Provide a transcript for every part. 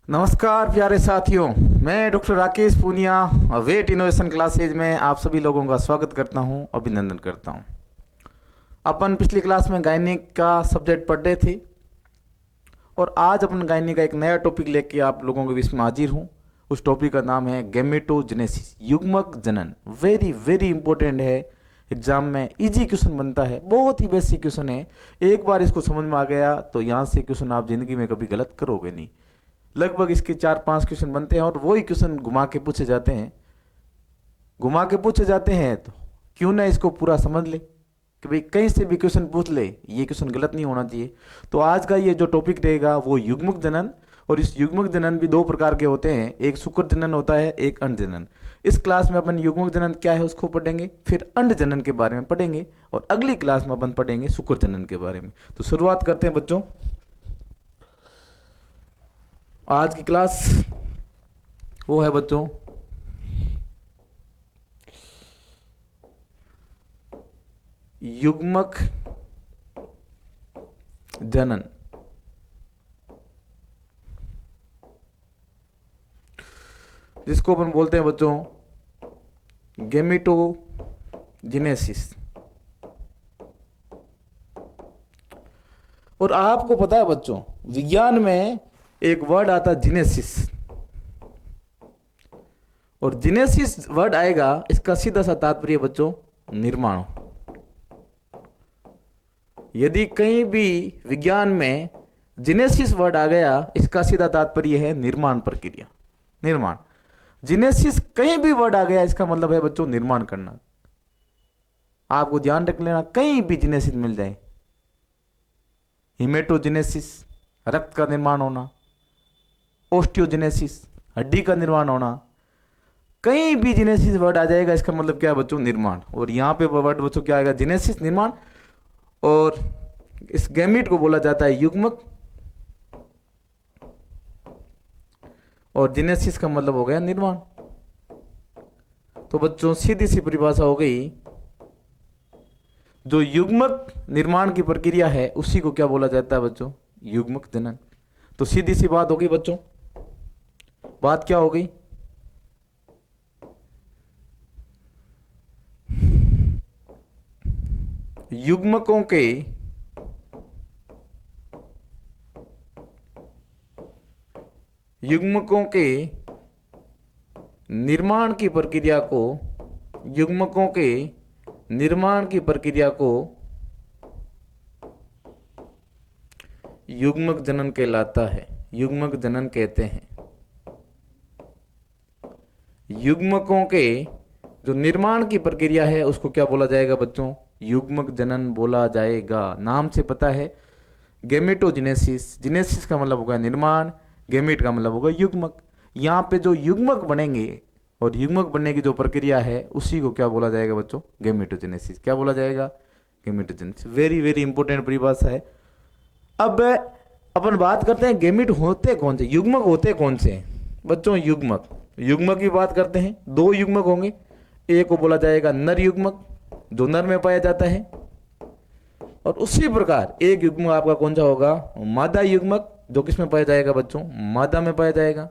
नमस्कार प्यारे साथियों। मैं doctor Rakesh Punia vet innovation classes में आप सभी लोगों का स्वागत करता हूं, अभिनंदन करता हूं। अपन पिछली क्लास में गायनिक का सब्जेक्ट पढ़ रहे थे और आज अपन गायनिक का एक नया टॉपिक लेके आप लोगों के बीच में हाजिर हूं। उस टॉपिक का नाम है गैमेटोजेनेसिस, युग्मक जनन। वेरी वेरी इंपॉर्टेंट है, एग्जाम में इजी क्वेश्चन बनता है, बहुत ही बेसिक क्वेश्चन है। एक बार इसको समझ में आ गया तो यहाँ से क्वेश्चन आप जिंदगी में कभी गलत करोगे नहीं। लगभग इसके 4-5 क्वेश्चन बनते हैं और वही क्वेश्चन घुमा के पूछे जाते हैं। घुमा के पूछे जाते हैं तो क्यों ना इसको पूरा समझ ले कि भाई कहीं से भी क्वेश्चन पूछ ले, ये क्वेश्चन गलत नहीं होना चाहिए। तो आज का ये जो टॉपिक रहेगा वो युग्मक जनन। और इस युग्मक जनन भी दो प्रकार के होते हैं, एक शुक्र जनन होता है, एक अंड जनन। इस क्लास में अपन युग्मक जनन क्या है उसको पढ़ेंगे, फिर अंड जनन के बारे में पढ़ेंगे और अगली क्लास में अपन पढ़ेंगे शुक्र जनन के बारे में। तो शुरुआत करते हैं बच्चों। आज की क्लास वो है बच्चों युग्मक जनन। जिसको अपन बोलते हैं बच्चों गैमेटोजेनेसिस। और आपको पता है बच्चों, विज्ञान में एक वर्ड आता है जीनेसिस। और जीनेसिस वर्ड आएगा, इसका सीधा सा तात्पर्य बच्चों निर्माण। यदि कहीं भी विज्ञान में जीनेसिस वर्ड आ गया, इसका सीधा तात्पर्य है निर्माण प्रक्रिया, निर्माण। जीनेसिस कहीं भी वर्ड आ गया, इसका मतलब है बच्चों निर्माण करना। आपको ध्यान रख लेना, कहीं भी जीनेसिस मिल जाए। हिमेटोजेनेसिस रक्त का निर्माण होना, ओस्टियोजेनेसिस हड्डी का निर्माण होना, कहीं भी जीनेसिस वर्ड आ जाएगा, इसका मतलब क्या है बच्चों निर्माण। और यहाँ पे वर्ड बच्चों क्या आएगा, जीनेसिस निर्माण। और इस गैमीट को बोला जाता है युग्मक। और जीनेसिस का मतलब हो गया निर्माण। तो बच्चों सीधी सी परिभाषा हो गई, जो युग्मक निर्माण की प्रक्रिया है उसी को क्या बोला जाता है बच्चों, युग्मक जनन। तो सीधी सी बात हो गई बच्चों, बात क्या हो गई, युग्मकों के युग्मकों के निर्माण की प्रक्रिया को, युग्मकों के निर्माण की प्रक्रिया को युग्मक जनन कहलाता है, युग्मक जनन कहते हैं। युग्मकों के जो निर्माण की प्रक्रिया है उसको क्या बोला जाएगा बच्चों, युग्मक जनन बोला जाएगा। नाम से पता है, गैमेटोजेनेसिस, जेनेसिस का मतलब होगा निर्माण, गैमेट का मतलब होगा युग्मक। यहाँ पे जो युग्मक बनेंगे और युग्मक बनने की जो प्रक्रिया है उसी को क्या बोला जाएगा बच्चों, गैमेटोजेनेसिस। क्या बोला जाएगा, गैमेटोजेनेसिस। वेरी वेरी इंपॉर्टेंट परिभाषा है। अब अपन बात करते हैं गैमेट होते कौन से, युग्मक होते कौन से हैं बच्चों। युग्मक, युग्मक की बात करते हैं, दो युग्मक होंगे। एक को बोला जाएगा नर युग्मक, जो नर में पाया जाता है। और उसी प्रकार एक युग्मक आपका कौन सा होगा, मादा युग्मक, जो किस में पाया जाएगा बच्चों, मादा में पाया जाएगा।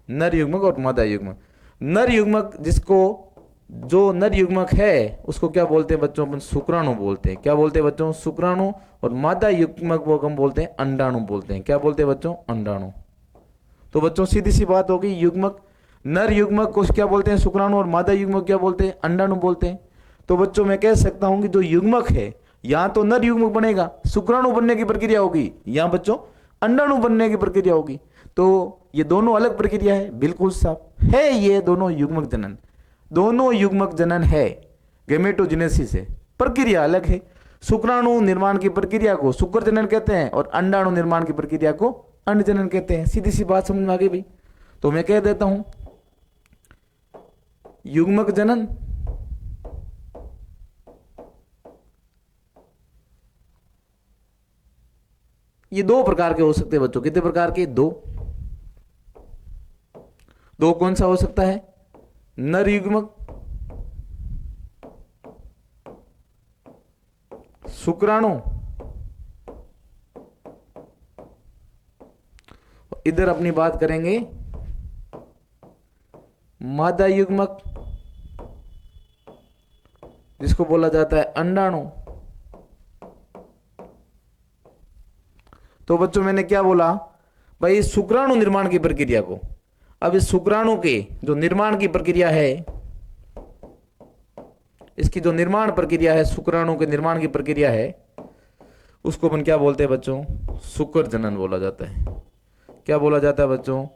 नर युग्मक और मादा युग्मक। नर युग्मक जिसको, जो नर युग्मक है उसको क्या बोलते हैं बच्चों, अपन शुक्राणु बोलते हैं। क्या बोलते हैं बच्चों, शुक्राणु। और मादा युग्मक वो हम बोलते हैं अंडाणु बोलते हैं। क्या बोलते हैं बच्चों, अंडाणु। तो बच्चों सीधी सी बात होगी, युग्मक, नर युग्मक को क्या बोलते हैं, शुक्राणु, और मादा युग्मक क्या बोलते हैं, अंडाणु बोलते हैं। तो बच्चों मैं कह सकता हूं कि जो युग्मक है, यहाँ तो नर युग्मक बनेगा, शुक्राणु बनने की प्रक्रिया होगी, यहाँ बच्चों अंडाणु बनने की प्रक्रिया होगी। तो ये दोनों अलग प्रक्रिया है, बिल्कुल साफ है, ये दोनों युग्मक जनन, दोनों युग्मक जनन है। गैमेटोजेनेसिस है, प्रक्रिया अलग है। शुक्राणु निर्माण की प्रक्रिया को शुक्र जनन कहते हैं और अंडाणु निर्माण की प्रक्रिया को अंड जनन कहते हैं। सीधी सी बात समझ में आ गई भाई। तो मैं कह देता हूं, युग्मक जनन ये दो प्रकार के हो सकते हैं बच्चों। कितने प्रकार के, दो। दो कौन सा हो सकता है, नर युग्मक, शुक्राणु, इधर अपनी बात करेंगे मादा युग्मक, जिसको बोला जाता है अंडाणु। तो बच्चों मैंने क्या बोला भाई, शुक्राणु निर्माण की प्रक्रिया को, अब इस शुक्राणु के जो निर्माण की प्रक्रिया है, इसकी जो निर्माण प्रक्रिया है, शुक्राणु के निर्माण की प्रक्रिया है, उसको अपन क्या बोलते हैं बच्चों, शुक्र जनन बोला जाता है। क्या बोला जाता है बच्चों,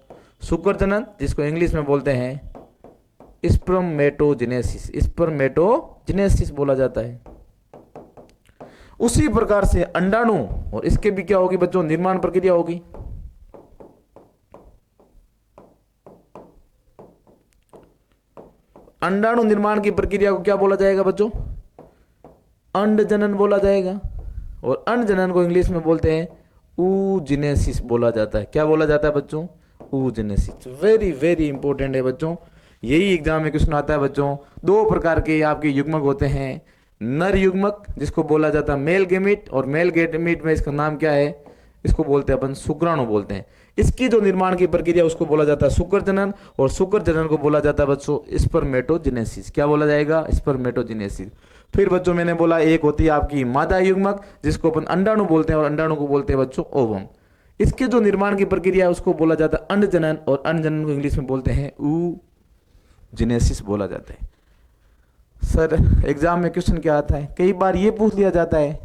शुक्र जनन, जिसको इंग्लिश में बोलते हैं स्पर्मेटोजेनेसिस, स्पर्मेटोजेनेसिस बोला जाता है। उसी प्रकार से अंडाणु और इसके भी क्या होगी बच्चों, निर्माण प्रक्रिया होगी। अंडाणु निर्माण की प्रक्रिया को क्या बोला जाएगा बच्चों, अंड जनन बोला जाएगा, और अंड जनन को इंग्लिश में बोलते हैं oogenesis बोला जाता है। क्या बोला जाता है बच्चों, oogenesis। वेरी वेरी इंपॉर्टेंट है बच्चों, यही एग्जाम में क्वेश्चन आता है बच्चों। दो प्रकार के आपके युग्मक होते हैं, नर युग्मक जिसको बोला जाता है मेल गेमिट, और मेल गेमिट में इसका नाम क्या है, इसको बोलते हैं अपन शुक्राणु बोलते हैं। इसकी जो निर्माण की प्रक्रिया उसको बोला जाता है शुक्र जनन, और शुक्र जनन को बोला जाता है बच्चों स्पर्मेटोजेनेसिस। क्या बोला जाएगा, स्पर्मेटोजेनेसिस। फिर बच्चों मैंने बोला एक होती है आपकी मादा युग्मक, जिसको अपन अंडाणु बोलते हैं, और अंडाणु को बोलते हैं बच्चों ओवम। इसके जो निर्माण की प्रक्रिया है उसको बोला जाता है अंड जनन, और अंड जनन को इंग्लिश में बोलते हैं oogenesis बोला जाता है। सर एग्जाम में क्वेश्चन क्या आता है, कई बार ये पूछ लिया जाता है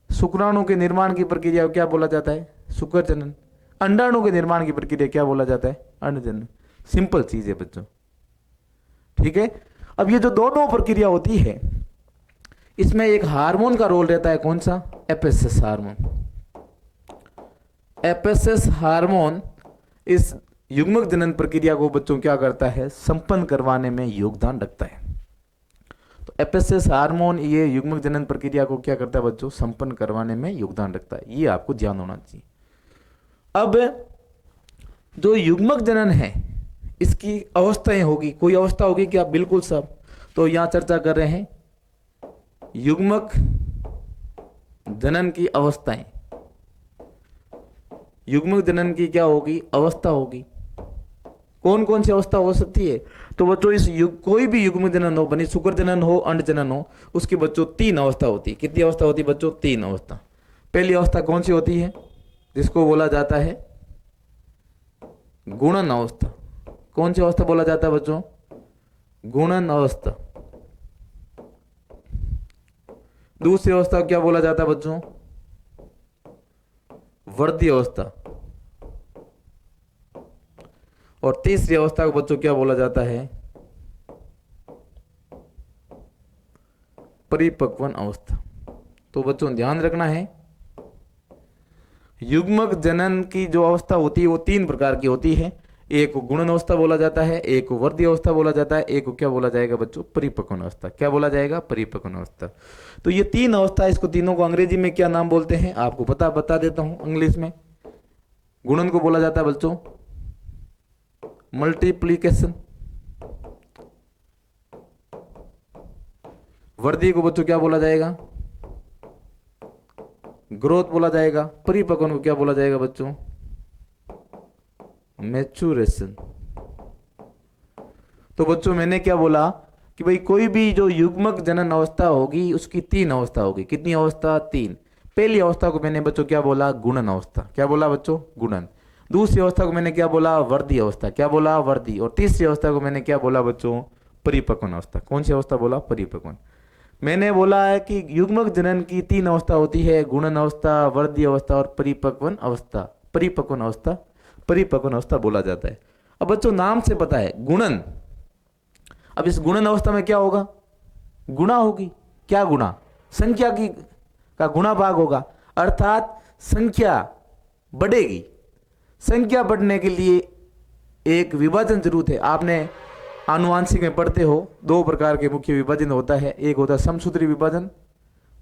शुक्राणु के निर्माण की प्रक्रिया को क्या बोला जाता है, शुक्र जनन। अंडाणु के निर्माण की प्रक्रिया क्या बोला जाता है, अंड जनन। सिंपल चीज है बच्चों, ठीक है। अब ये जो दोनों प्रक्रिया होती है, इसमें एक हार्मोन का रोल रहता है, कौन सा, एफएसएस हार्मोन। एफएसएस हार्मोन इस युग्मक जनन प्रक्रिया को बच्चों क्या करता है, संपन्न करवाने में योगदान रखता है। तो एफएसएस हार्मोन ये युग्मक जनन प्रक्रिया को क्या करता है बच्चों, संपन्न करवाने में योगदान रखता है। ये आपको ध्यान होना चाहिए। अब जो युग्मक जनन है इसकी अवस्थाएं होगी, कोई अवस्था होगी क्या, बिल्कुल सब। तो यहां चर्चा कर रहे हैं युग्मक जनन की अवस्थाएं। युग्मक जनन की क्या होगी, अवस्था होगी। कौन कौन सी अवस्था हो सकती है, तो बच्चों इस कोई भी युग्मक जनन हो, बनी शुक्र जनन हो, अंड जनन हो, उसकी बच्चों तीन अवस्था होती है। कितनी अवस्था होती है बच्चों, तीन अवस्था। पहली अवस्था कौन सी होती है, जिसको बोला जाता है गुणन अवस्था। कौन सी अवस्था बोला जाता है बच्चों, गुणन अवस्था। दूसरी अवस्था क्या बोला जाता है बच्चों, वृद्धि अवस्था। और तीसरी अवस्था को बच्चों क्या बोला जाता है, परिपक्वन अवस्था। तो बच्चों ध्यान रखना है, युग्मक जनन की जो अवस्था होती है वो तीन प्रकार की होती है। एक को गुणन अवस्था बोला जाता है, एक को वृद्धि अवस्था बोला जाता है, एक को क्या बोला जाएगा बच्चों, परिपक्वन अवस्था। क्या बोला जाएगा, परिपक्वन अवस्था। तो ये तीन अवस्था, इसको तीनों को अंग्रेजी में क्या नाम बोलते हैं आपको बता देता हूं इंग्लिश में। गुणन को बोला जाता है बच्चों मल्टीप्लीकेशन, वृद्धि को बच्चों क्या बोला जाएगा, ग्रोथ बोला जाएगा, परिपक्वन को क्या बोला जाएगा बच्चों, मैच्योरेशन। तो बच्चों मैंने क्या बोला कि भाई कोई भी जो युग्मक जनन अवस्था होगी उसकी तीन अवस्था होगी। कितनी अवस्था, तीन। पहली अवस्था को मैंने बच्चों क्या बोला, गुणन अवस्था। क्या बोला बच्चों, गुणन। दूसरी अवस्था को मैंने क्या बोला, वृद्धि अवस्था। क्या बोला, वृद्धि। और तीसरी अवस्था को मैंने क्या बोला बच्चों, परिपक्वन अवस्था। कौन सी अवस्था बोला, परिपक्वन। मैंने बोला है कि युग्मक जनन की तीन अवस्था होती है, गुणन अवस्था, वृद्धि अवस्था और परिपक्वन अवस्था। परिपक्वन अवस्था, परिपक्वन अवस्था बोला जाता है। अब बच्चों नाम से पता है गुणन। अब इस गुणन अवस्था में क्या होगा, गुणा होगी। क्या गुणा, संख्या की का गुणा भाग होगा, अर्थात संख्या बढ़ेगी। संख्या बढ़ने के लिए एक विभाजन जरूरत है। आपने आनुवांशिक में पढ़ते हो, दो प्रकार के मुख्य विभाजन होता है। एक होता है समसूत्री विभाजन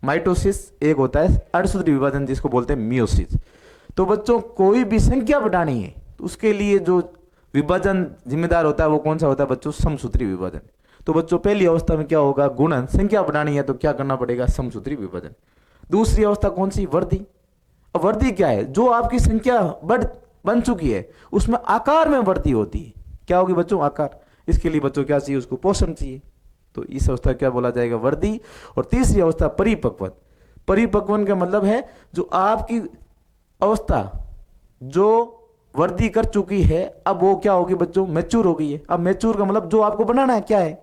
माइटोसिस, एक होता है अर्धसूत्री विभाजन जिसको बोलते हैं मियोसिस। तो बच्चों कोई भी संख्या बढ़ानी है तो उसके लिए जो विभाजन जिम्मेदार होता है वो कौन सा होता है बच्चों, समसूत्री विभाजन। तो बच्चों पहली अवस्था में क्या होगा, गुणन। संख्या बढ़ानी है तो क्या करना पड़ेगा, समसूत्री विभाजन। दूसरी अवस्था कौन सी, वृद्धि। अब वृद्धि क्या है, जो आपकी संख्या बन चुकी है, उसमें आकार में वृद्धि होती है। क्या होगी बच्चों? आकार। इसके लिए बच्चों क्या चाहिए? उसको पोषण चाहिए। तो इस अवस्था क्या बोला जाएगा? वृद्धि। और तीसरी अवस्था परिपक्वन। परिपक्वन का मतलब है जो आपकी अवस्था जो वृद्धि कर चुकी है, अब वो क्या होगी बच्चों? मैच्योर हो गई है। अब मैच्योर का मतलब जो आपको बनाना है क्या है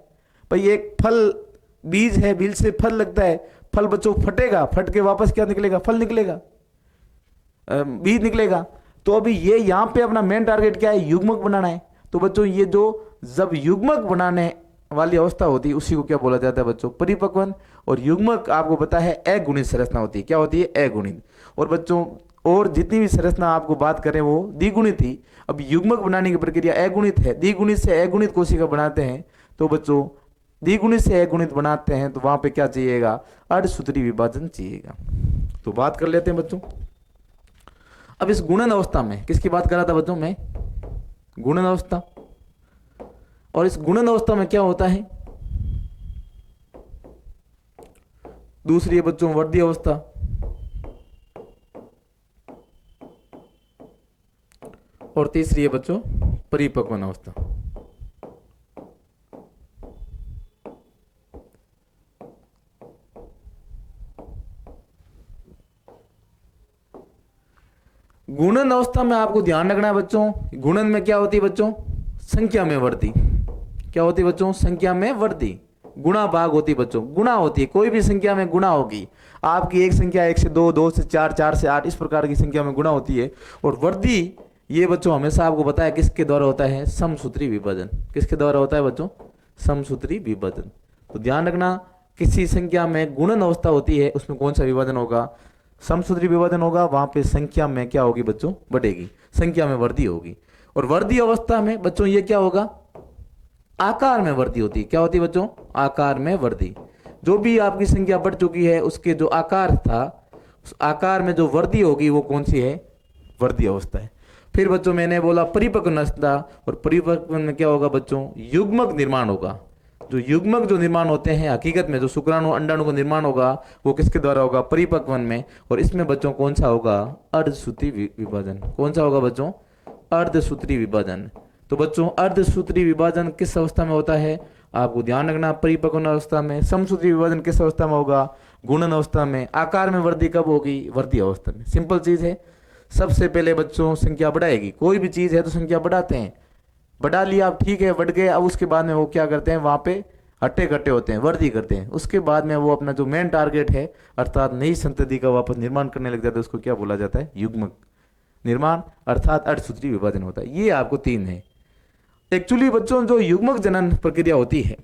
भाई? एक फल, बीज है, बीज से फल लगता है, फल बच्चों फटेगा, फट के वापस क्या निकलेगा? फल निकलेगा, बीज निकलेगा। तो अभी ये यहाँ पे अपना मेन टारगेट क्या है? युग्मक बनाना है। तो बच्चों ये जो जब युग्मक बनाने वाली अवस्था होती है उसी को क्या बोला जाता है बच्चों? परिपक्वन। और युग्मक आपको पता है अगुणित संरचना होती है। क्या होती है? अगुणित। और बच्चों और जितनी भी संरचना आपको बात करें वो द्विगुणित थी। अब युग्मक बनाने की प्रक्रिया अगुणित है। द्विगुणित से अगुणित कोशिका बनाते हैं। तो बच्चों द्विगुणित से अगुणित बनाते हैं तो वहां पे क्या चाहिएगा? अर्धसूत्री विभाजन चाहिएगा। तो बात कर लेते हैं बच्चों। अब इस गुणन अवस्था में किसकी बात कर रहा था बच्चों? मैं गुणन अवस्था। और इस गुणन अवस्था में क्या होता है? दूसरी है बच्चों वृद्धि अवस्था। और तीसरी है बच्चों परिपक्वन अवस्था। गुणन अवस्था में आपको ध्यान रखना है बच्चों, गुणन में क्या होती है बच्चों? संख्या में वृद्धि। क्या होती है बच्चों? संख्या में वृद्धि। गुणा भाग होती है बच्चों, गुणा होती है। कोई भी संख्या में गुणा होगी। आपकी एक संख्या 1 से 2, 2 से 4, 4 से 8, इस प्रकार की संख्या में गुणा होती है। और वृद्धि ये बच्चों हमेशा आपको पता है किसके द्वारा होता है? समसूत्री विभाजन। किसके द्वारा होता है बच्चों? समसूत्री विभाजन। तो ध्यान रखना, किसी संख्या में गुणन अवस्था होती है उसमें कौन सा विभाजन होगा? समसूत्री विभाजन होगा। वहां पे संख्या में क्या होगी बच्चों? बढ़ेगी, संख्या में वृद्धि होगी। और वृद्धि अवस्था में बच्चों ये क्या होगा? आकार में वृद्धि होती है। क्या होती है बच्चों? आकार में वृद्धि। जो भी आपकी संख्या बढ़ चुकी है उसके जो आकार था, उस आकार में जो वृद्धि होगी वो कौन सी है? वृद्धि अवस्था है। फिर बच्चों मैंने बोला परिपक्वन अवस्था। और परिपक्वन में क्या होगा बच्चों? युग्मक निर्माण होगा। जो युग्मक जो निर्माण होते हैं हकीकत में जो शुक्राणु अंडाणु का निर्माण होगा वो किसके द्वारा होगा? परिपक्वन में। और इसमें बच्चों कौन सा होगा? अर्धसूत्री विभाजन। कौन सा होगा बच्चों? अर्धसूत्री विभाजन। तो बच्चों अर्धसूत्री विभाजन किस अवस्था में होता है? आपको ध्यान रखना, परिपक्वन अवस्था में। समसूत्री विभाजन किस अवस्था में होगा? गुणन अवस्था में। आकार में वृद्धि कब होगी? वृद्धि अवस्था में। सिंपल चीज है। सबसे पहले बच्चों संख्या बढ़ाएगी। कोई भी चीज है तो संख्या बढ़ाते हैं। बढ़ा लिया आप, ठीक है, बढ़ गए। अब उसके बाद में वो क्या करते हैं? वहां पे हट्टे कट्टे होते हैं, वृद्धि करते हैं। उसके बाद में वो अपना जो मेन टारगेट है अर्थात नई संतति का वापस निर्माण करने लग जाते हैं। उसको क्या बोला जाता है? युग्मक निर्माण अर्थात अर्धसूत्री विभाजन होता है। ये आपको 3 है। एक्चुअली बच्चों जो युग्मक जनन प्रक्रिया होती है,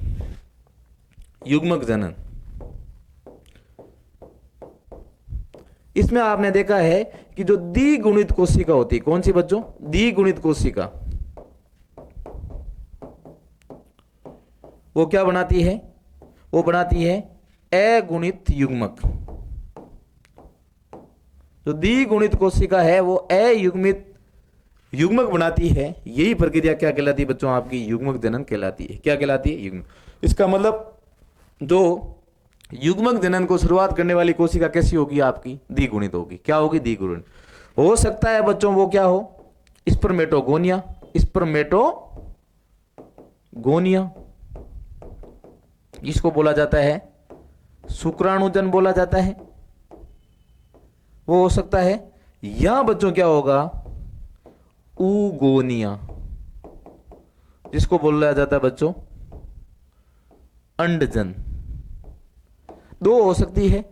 युग्मक जनन, इसमें आपने देखा है कि जो द्विगुणित कोशिका होती है, कौन सी बच्चों? द्विगुणित कोशिका। वो क्या बनाती है? वो बनाती है अगुणित युग्मक। जो द्विगुणित कोशिका है वो अयुग्मित युग्मक बनाती है। यही प्रक्रिया क्या कहलाती है बच्चों? आपकी युग्मक जनन कहलाती है। क्या कहलाती है? युग्मक। इसका मतलब जो युग्मक जनन को शुरुआत करने वाली कोशिका कैसी होगी? आपकी द्विगुणित होगी। क्या होगी? द्विगुणित। हो सकता है बच्चों वो क्या हो? स्पर्मेटोगोनिया। स्पर्मेटोगोनिया इसको बोला जाता है शुक्राणुजन बोला जाता है। वो हो सकता है। या बच्चों क्या होगा? ऊगोनिया जिसको बोला जाता है बच्चों अंडजन। 2 हो सकती है।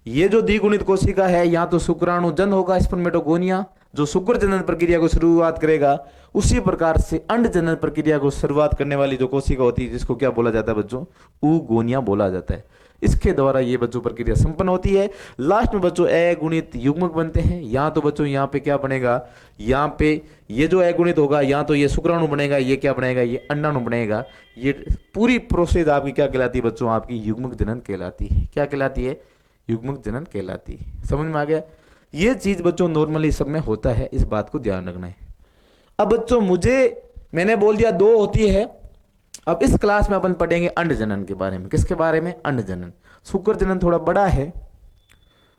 ये जो द्विगुणित कोशिका है या तो शुक्राणुजन होगा स्पर्मेटोगोनिया जो शुक्र जनन प्रक्रिया को शुरुआत करेगा, उसी प्रकार से अंड जनन प्रक्रिया को शुरुआत करने वाली जो कोशिका होती है जिसको क्या बोला जाता है बच्चों? ऊगोनिया बोला जाता है। इसके द्वारा ये बच्चों प्रक्रिया संपन्न होती है। लास्ट में बच्चों अगुणित युग्मक बनते हैं। या तो बच्चों यहाँ पे क्या बनेगा? यहाँ पे ये जो अगुणित होगा या तो ये शुक्राणु बनेगा, ये क्या बनेगा? ये अंडाणु बनेगा। ये पूरी प्रोसेस आपकी क्या कहलाती है बच्चों? आपकी युग्मक जनन कहलाती है। क्या कहलाती है? युग्मक जनन कहलाती है। समझ में आ गया? ये चीज बच्चों नॉर्मली सब में होता है, इस बात को ध्यान रखना है। अब बच्चों मैंने बोल दिया 2 होती है। अब इस क्लास में अपन पढ़ेंगे अंड जनन के बारे में। किसके बारे में? अंड जनन। शुक्र जनन थोड़ा बड़ा है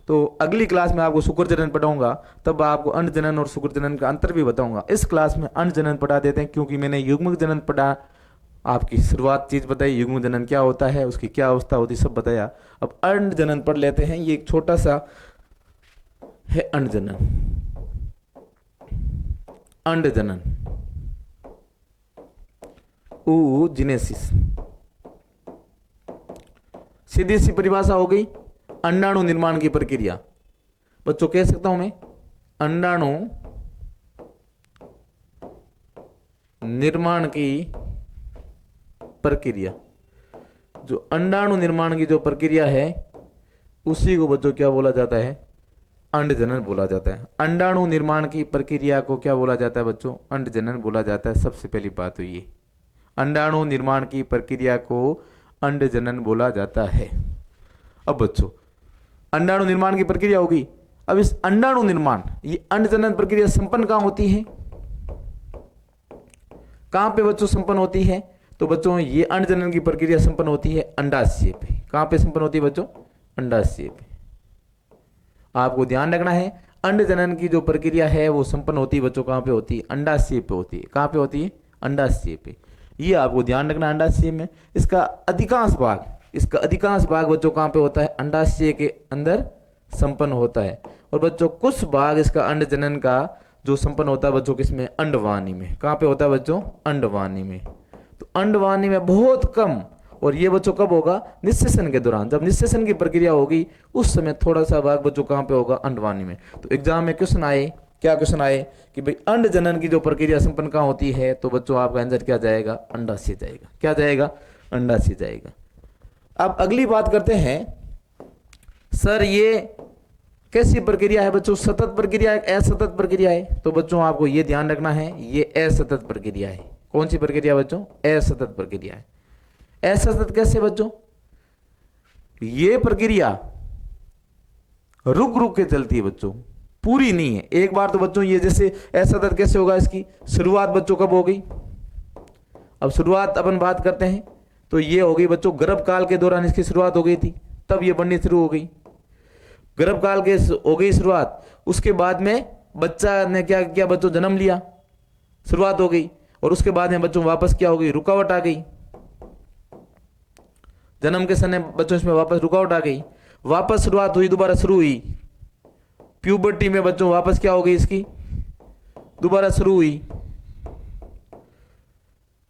तो अगली क्लास में आपको शुक्र जनन पढ़ाऊंगा, तब आपको अंड जनन और शुक्र जनन का अंतर भी बताऊंगा। इस क्लास में अंड जनन पढ़ा देते हैं, क्योंकि मैंने युग्म जनन पढ़ा, आपकी शुरुआत चीज बताई, युग्म जनन क्या होता है, उसकी क्या अवस्था होती है, सब बताया। अब अंड जनन पढ़ लेते हैं। ये एक छोटा सा है अंड जनन। अंड जनन, oogenesis, सीधी सी परिभाषा हो गई, अंडाणु निर्माण की प्रक्रिया। बच्चों कह सकता हूं मैं, अंडाणु निर्माण की प्रक्रिया। जो अंडाणु निर्माण की जो प्रक्रिया है उसी को बच्चों क्या बोला जाता है, अंड जनन बोला जाता है। अंडाणु निर्माण की प्रक्रिया को क्या बोला जाता है बच्चों, अंड जनन बोला जाता है। सबसे पहली बात तो ये, अंडाणु निर्माण की प्रक्रिया को अंड जनन बोला जाता है। अब बच्चों अंडाणु निर्माण की प्रक्रिया होगी। अब इस अंडाणु निर्माण, ये अंड जनन प्रक्रिया संपन्न कहां होती है, कहां पे बच्चों संपन्न होती है, तो बच्चों ये अंड जनन की प्रक्रिया संपन्न होती है अंडाशय पे। कहां पे संपन्न होती है बच्चों, अंडाशय पे। आपको ध्यान रखना है, अंड जनन की जो प्रक्रिया है वो संपन्न होती है बच्चों कहां पे होती है, अंडाशय पे होती है। कहां पे होती है, अंडाशय पे। ये आपको ध्यान रखना, अंडाशय में इसका अधिकांश भाग बच्चों कहां पे होता है, अंडाशय के अंदर संपन्न होता है। और बच्चों कुछ भाग इसका अंड जनन का जो संपन्न होता है बच्चों किसमें, अंडवानी में। कहां पे होता है बच्चों, अंडवानी में। तो अंडवानी में बहुत कम, और ये बच्चों कब होगा, निषेचन के दौरान। जब निषेचन की प्रक्रिया होगी उस समय थोड़ा सा भाग बच्चों कहां पे होगा, अंडवानी में। तो एग्जाम में क्वेश्चन आए, क्या क्वेश्चन आए कि भाई अंड जनन की जो प्रक्रिया संपन्न कहां होती है, तो बच्चों आपका आंसर क्या जाएगा, अंडाशय जाएगा। क्या जाएगा, अंडाशय जाएगा। अब अगली बात करते हैं, सर ये कैसी प्रक्रिया है बच्चों, सतत प्रक्रिया है, असतत प्रक्रिया है। तो बच्चों आपको ये ध्यान रखना है, ये असतत प्रक्रिया है। कौन सी प्रक्रिया बच्चों, असतत प्रक्रिया है। असतत कैसे बच्चों, ये प्रक्रिया रुक रुक के चलती है बच्चों, पूरी नहीं है एक बार। तो बच्चों ये जैसे असतत कैसे होगा, इसकी शुरुआत बच्चों कब हो गई, अब शुरुआत अपन बात करते हैं, तो ये हो गई बच्चों गर्भ काल के दौरान इसकी शुरुआत हो गई थी, तब ये बननी शुरू हो गई। गर्भ काल के हो गई शुरुआत, उसके बाद में बच्चा ने क्या किया बच्चों, जन्म लिया, शुरुआत हो गई। और उसके बाद में बच्चों वापस क्या हो गई, रुकावट आ गई। जन्म के समय बच्चों इसमें वापस रुकावट आ गई, वापस शुरुआत हुई, दोबारा शुरू हुई। प्यूबर्टी में बच्चों वापस क्या हो गई, इसकी दोबारा शुरू हुई,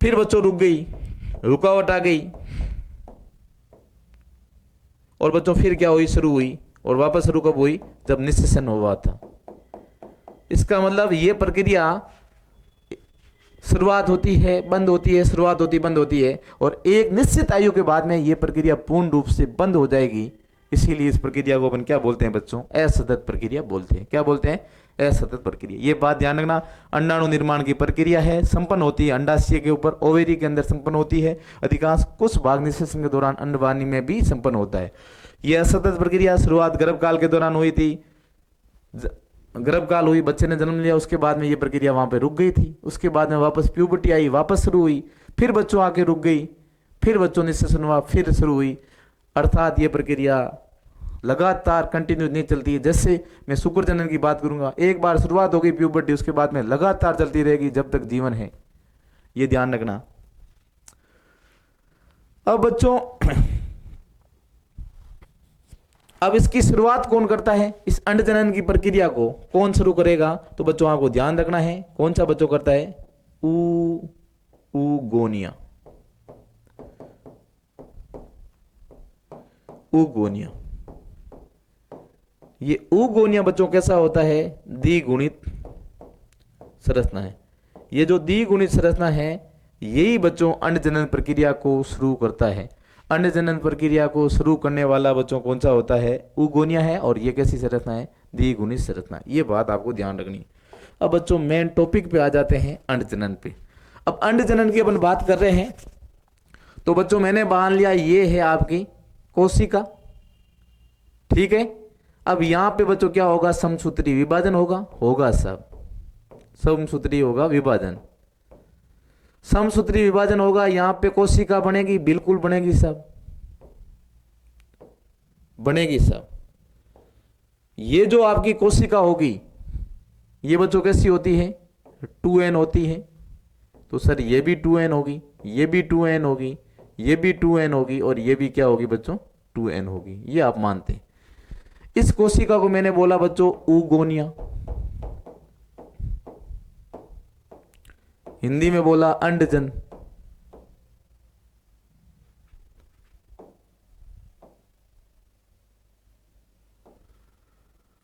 फिर बच्चों रुक गई, रुकावट आ गई, और बच्चों फिर क्या हुई, शुरू हुई, और वापस शुरू कब हुई, जब निषेचन हुआ था। इसका मतलब ये प्रक्रिया शुरुआत होती है, बंद होती है, शुरुआत होती, बंद होती है, और एक निश्चित आयु के बाद में ये प्रक्रिया पूर्ण रूप से बंद हो जाएगी। इसीलिए इस प्रक्रिया को अपन क्या बोलते हैं बच्चों, असतत प्रक्रिया बोलते हैं। क्या बोलते हैं, असतत प्रक्रिया। ये बात ध्यान रखना, अंडाणु निर्माण की प्रक्रिया है, संपन्न होती है अंडाशय के ऊपर, ओवेरी के अंदर संपन्न होती है अधिकांश, कुछ भाग निषेचन के दौरान अंडवानी में भी संपन्न होता है। यह असतत प्रक्रिया शुरुआत गर्भकाल के दौरान हुई थी, गर्भकाल हुई, बच्चे ने जन्म लिया, उसके बाद में ये प्रक्रिया वहां पे रुक गई थी। उसके बाद में वापस प्यूबर्टी आई, वापस शुरू हुई, फिर बच्चों आके रुक गई, फिर बच्चों निषेचन हुआ, फिर शुरू हुई। अर्थात ये प्रक्रिया लगातार कंटिन्यू नहीं चलती है। जैसे मैं शुक्र जनन की बात करूंगा, एक बार शुरुआत हो गई प्यूबर्टी, उसके बाद में लगातार चलती रहेगी जब तक जीवन है, ये ध्यान रखना। अब बच्चों अब इसकी शुरुआत कौन करता है, इस अंड जनन की प्रक्रिया को कौन शुरू करेगा, तो बच्चों आपको ध्यान रखना है कौन सा बच्चों करता है, oogonia। oogonia, ये oogonia बच्चों कैसा होता है, द्विगुणित संरचना है। ये जो द्विगुणित संरचना है यही बच्चों अंड जनन प्रक्रिया को शुरू करता है। अंड जनन प्रक्रिया को शुरू करने वाला बच्चों कौन सा होता है, oogonia है, और ये कैसी संरचना है, द्विगुणित संरचना। ये बात आपको ध्यान रखनी। अब बच्चों मेन टॉपिक पे आ जाते हैं, अंड जनन पे। अब अंड जनन की अपन बात कर रहे हैं, तो बच्चों मैंने मान लिया ये है आपकी कोशिका, ठीक है। अब यहां पे बच्चों क्या होगा, समसूत्री विभाजन होगा सब समसूत्री होगा विभाजन, समसूत्री विभाजन होगा। यहां पे कोशिका बनेगी, बिल्कुल बनेगी सब, बनेगी सब। ये जो आपकी कोशिका होगी ये बच्चों कैसी होती है, 2n होती है। तो सर ये भी 2n होगी, ये भी 2n होगी, ये भी 2n होगी और ये भी क्या होगी बच्चों, 2n होगी। ये आप मानते हैं। इस कोशिका को मैंने बोला बच्चों ऊगोनिया, हिंदी में बोला अंडजन।